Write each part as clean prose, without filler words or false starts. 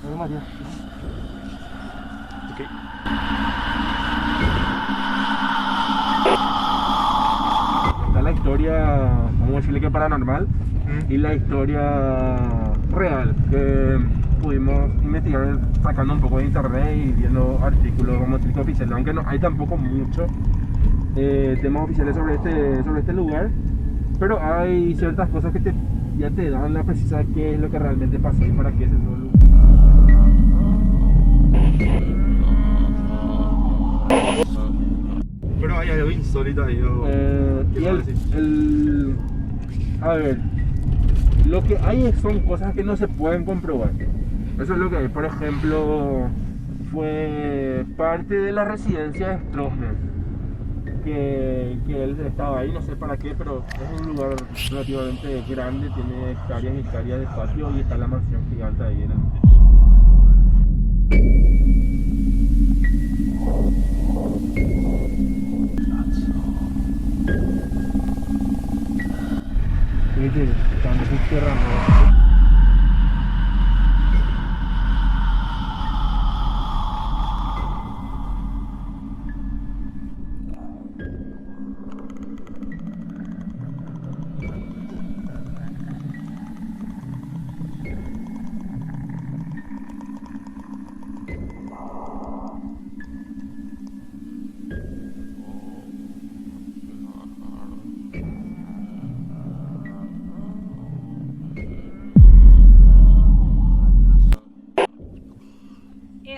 ver, María. Ok. Está la historia, vamos a decirle que paranormal, y la historia real que pudimos investigar sacando un poco de internet y viendo artículos, vamos a decir que oficiales, aunque no hay tampoco mucho temas oficiales sobre este lugar, pero hay ciertas cosas que ya te dan la precisa de qué es lo que realmente pasó y para qué es ese lugar. Pero hay algo insólito ahí. ¿Qué Y más decís? a ver, lo que hay son cosas que no se pueden comprobar. Eso es lo que hay. Por ejemplo, fue parte de la residencia de Stroessner, que él estaba ahí, no sé para qué, pero es un lugar relativamente grande, tiene hectáreas y hectáreas de patio y está la mansión gigante ahí en el techo. Oye, estamos en tierra nueva.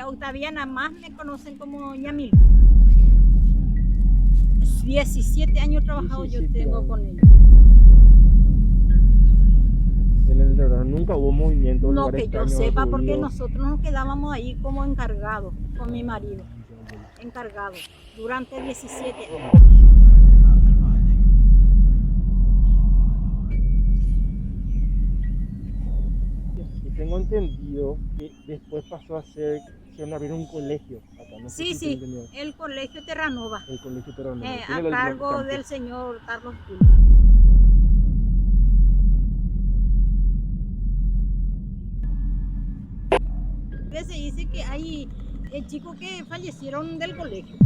Octaviana, más me conocen como Yamil. 17 años trabajado yo 17 tengo años. con ella. En el terreno nunca hubo movimiento. No lugares que yo extraños, sepa, porque ruido. nosotros nos quedábamos ahí como encargados con mi marido. Encargados durante 17 años. Y tengo entendido que después pasó a ser, se abrir un colegio acá, no sé Sí, si tiene sí, entendido. el colegio Terranova, El colegio Terranova. a Tiene el cargo campus. del señor Carlos Julio. Se dice que hay chicos que fallecieron del colegio.